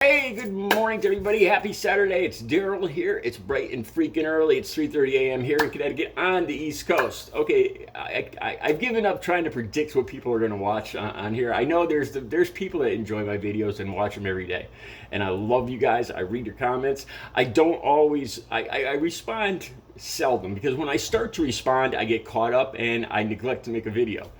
Hey, good morning to everybody. Happy Saturday. It's Daryl here. It's bright and freaking early. It's 3:30 a.m. here in Connecticut on the East Coast. Okay, I've given up trying to predict what people are going to watch on here. I know there's people that enjoy my videos and watch them every day, and I love you guys. I read your comments. I don't always. I respond seldom because when I start to respond, I get caught up and I neglect to make a video.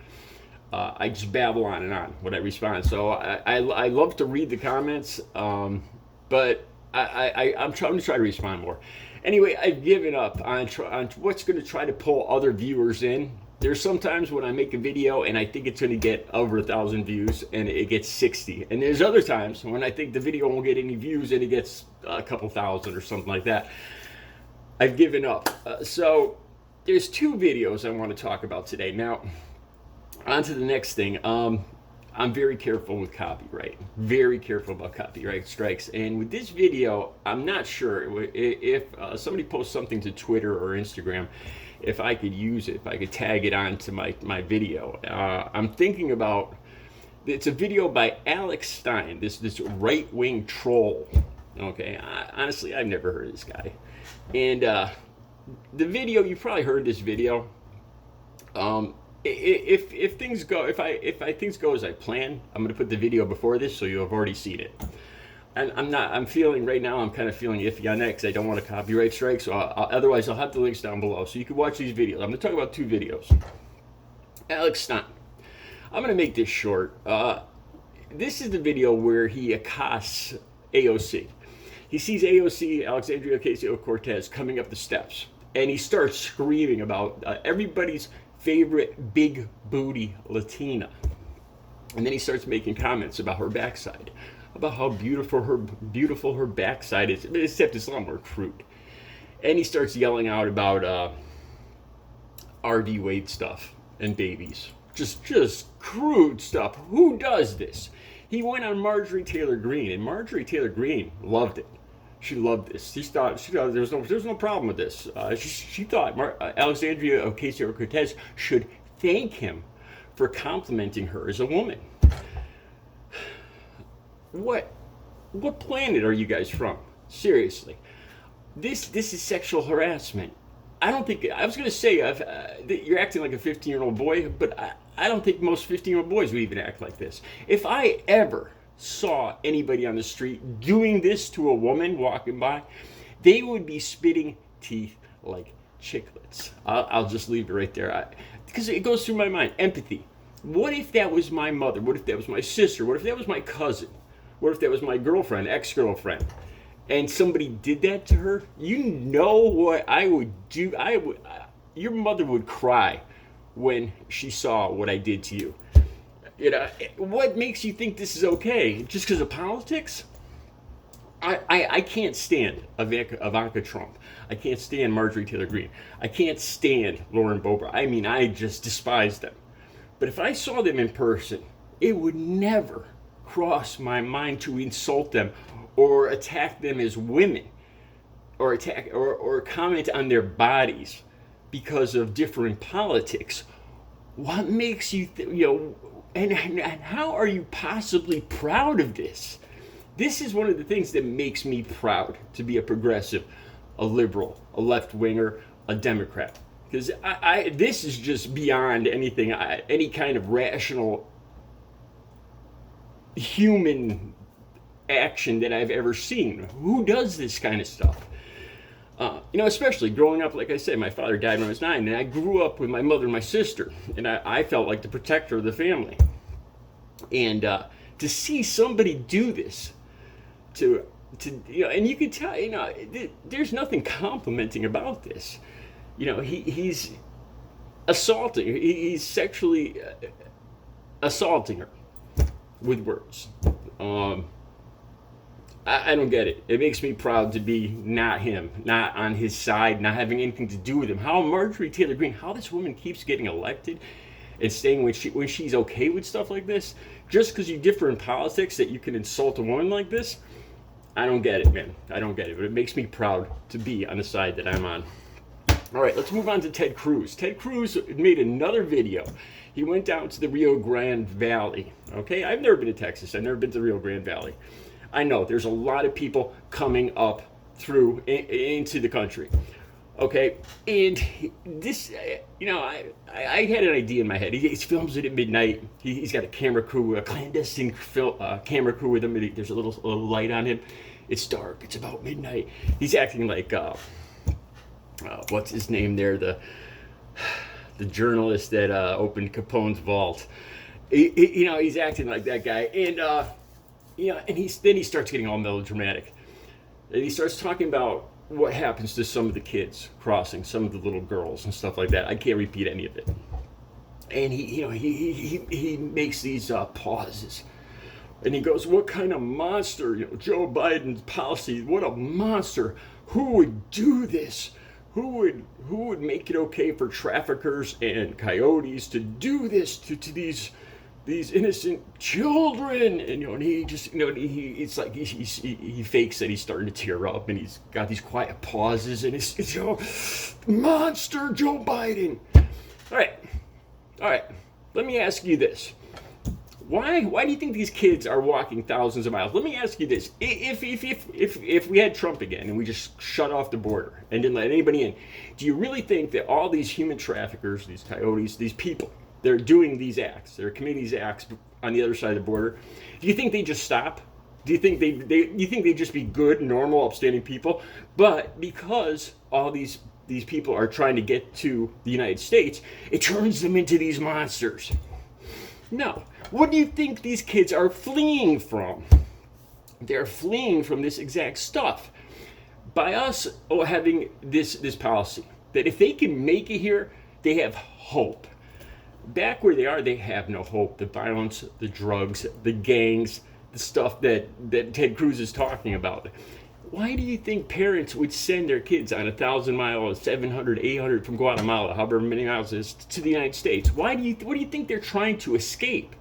I just babble on and on when I respond. So I love to read the comments, but I'm trying to try to respond more. Anyway, I've given up on what's going to try to pull other viewers in. There's sometimes when I make a video and I think it's going to get over 1,000 views and it gets 60. And there's other times when I think the video won't get any views and it gets a couple thousand or something like that. I've given up. So there's two videos I want to talk about today. Now, on to the next thing. I'm very careful with copyright. Very careful about copyright strikes. And with this video, I'm not sure if somebody posts something to Twitter or Instagram, if I could use it, if I could tag it onto my video. I'm thinking about, it's a video by Alex Stein, this right-wing troll. Okay, honestly, I've never heard of this guy. And the video, you've probably heard this video. If things go things go as I plan, I'm going to put the video before this so you'll have already seen it. And I'm feeling right now, I'm kind of feeling iffy on that because I don't want a copyright strike. So otherwise I'll have the links down below so you can watch these videos. I'm going to talk about two videos. Alex Stein. I'm going to make this short. This is the video where he accosts AOC. He sees AOC, Alexandria Ocasio-Cortez, coming up the steps, and he starts screaming about everybody's favorite big booty Latina. And then he starts making comments about her backside, about how beautiful her backside is, except it's a lot more crude. And he starts yelling out about RD Wade stuff and babies. Just crude stuff. Who does this? He went on Marjorie Taylor Greene, and Marjorie Taylor Greene loved it. She loved this. She thought there was no problem with this. She thought Alexandria Ocasio-Cortez should thank him for complimenting her as a woman. What planet are you guys from? Seriously, this is sexual harassment. I don't think I was going to say you're acting like a 15-year-old boy, but I don't think most 15-year-old boys would even act like this. If I ever saw anybody on the street doing this to a woman walking by, they would be spitting teeth like chiclets. I'll just leave it right there because it goes through my mind. Empathy. What if that was my mother? What if that was my sister? What if that was my cousin? What if that was my girlfriend, ex-girlfriend, and somebody did that to her? You know what I would do? Your mother would cry when she saw what I did to you. You know, what makes you think this is okay? Just because of politics? I can't stand Ivanka Trump. I can't stand Marjorie Taylor Greene. I can't stand Lauren Boebert. I mean, I just despise them. But if I saw them in person, it would never cross my mind to insult them or attack them as women or comment on their bodies because of different politics. What makes you and how are you possibly proud of this? This is one of the things that makes me proud to be a progressive, a liberal, a left-winger, a Democrat. Because this is just beyond anything, any kind of rational human action that I've ever seen. Who does this kind of stuff? Especially growing up, like I said, my father died when I was 9, and I grew up with my mother and my sister, and I felt like the protector of the family. And to see somebody do this, and you can tell, there's nothing complimenting about this. He's assaulting, he's sexually assaulting her with words. I don't get it. It makes me proud to be not him, not on his side, not having anything to do with him. How Marjorie Taylor Greene, how this woman keeps getting elected and staying when she's okay with stuff like this, just because you differ in politics that you can insult a woman like this. I don't get it, man. I don't get it. But it makes me proud to be on the side that I'm on. All right, let's move on to Ted Cruz. Ted Cruz made another video. He went down to the Rio Grande Valley. Okay, I've never been to Texas. I've never been to the Rio Grande Valley. I know there's a lot of people coming up through into the country. Okay, and this, I had an idea in my head. He films it at midnight. He's got a camera crew, a clandestine camera crew with him. There's a little light on him. It's dark. It's about midnight. He's acting like, what's his name there? The journalist that opened Capone's vault. He's acting like that guy, and and he starts getting all melodramatic, and he starts talking about what happens to some of the kids crossing, some of the little girls and stuff like that. I can't repeat any of it. And he makes these pauses, and he goes, "What kind of monster? Joe Biden's policy. What a monster! Who would do this? Who would make it okay for traffickers and coyotes to do this to these innocent children?" And he just it's like he fakes that he's starting to tear up, and he's got these quiet pauses, and it's monster Joe Biden. All right. Let me ask you this: Why do you think these kids are walking thousands of miles? Let me ask you this: If we had Trump again and we just shut off the border and didn't let anybody in, do you really think that all these human traffickers, these coyotes, these people, they're doing these acts, they're committing these acts on the other side of the border, do you think they just stop? Do you think you think they'd just be good, normal, upstanding people? But because all these people are trying to get to the United States, it turns them into these monsters. No. What do you think these kids are fleeing from? They're fleeing from this exact stuff. By us having this policy, that if they can make it here, they have hope. Back where they are, they have no hope. The violence, the drugs, the gangs, the stuff that Ted Cruz is talking about. Why do you think parents would send their kids on 1,000 miles, 700, 800 from Guatemala, however many miles it is, to the United States? What do you think they're trying to escape?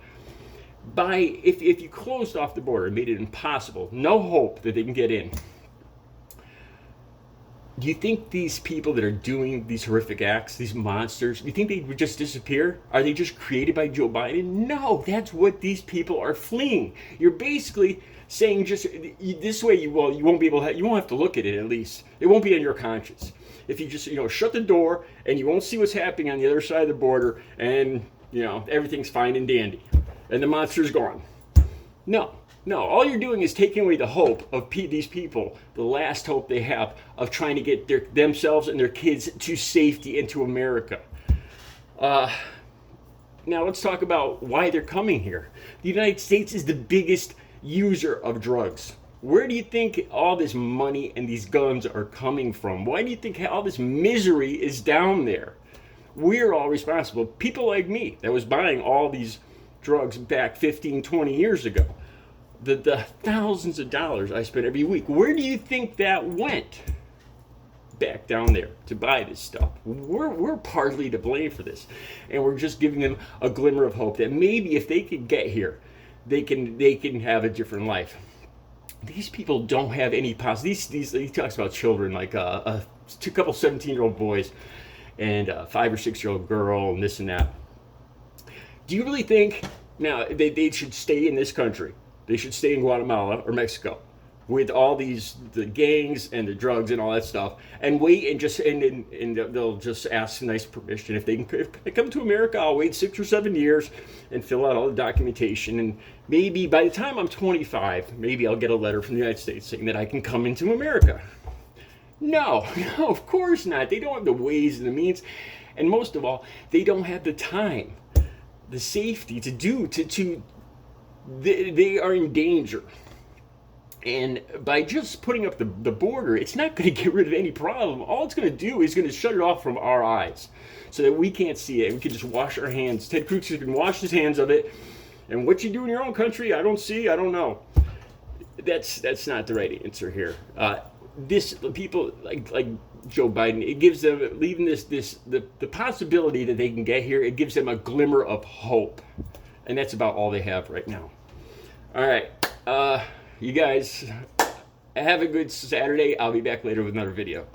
If you closed off the border and made it impossible, no hope that they can get in, do you think these people that are doing these horrific acts, these monsters, do you think they would just disappear? Are they just created by Joe Biden? No, that's what these people are fleeing. You're basically saying just this way you won't be able to, you won't have to look at it, at least it won't be on your conscience if you just shut the door, and you won't see what's happening on the other side of the border, and everything's fine and dandy and the monster's gone. No, all you're doing is taking away the hope of these people, the last hope they have of trying to get themselves and their kids to safety into America. Now let's talk about why they're coming here. The United States is the biggest user of drugs. Where do you think all this money and these guns are coming from? Why do you think all this misery is down there? We're all responsible. People like me that was buying all these drugs back 15, 20 years ago. The thousands of dollars I spent every week, where do you think that went? Back down there to buy this stuff. We're partly to blame for this, and we're just giving them a glimmer of hope that maybe if they could get here, they can have a different life. These people don't have any these he talks about children, like a couple 17-year-old boys and a 5 or 6-year-old girl and this and that. Do you really think now they should stay in this country? They should stay in Guatemala or Mexico with all the gangs and the drugs and all that stuff, and wait and they'll just ask nice permission. If they come to America, I'll wait 6 or 7 years and fill out all the documentation, and maybe by the time I'm 25, maybe I'll get a letter from the United States saying that I can come into America. No, of course not. They don't have the ways and the means, and most of all, they don't have the time, the safety they are in danger. And by just putting up the border, it's not going to get rid of any problem. All it's going to do is going to shut it off from our eyes so that we can't see it. We can just wash our hands. Ted Cruz can wash his hands of it. And what you do in your own country, I don't know. That's not the right answer here. People like Joe Biden, it gives them, leaving the possibility that they can get here, it gives them a glimmer of hope. And that's about all they have right now. All right. You guys have a good Saturday. I'll be back later with another video.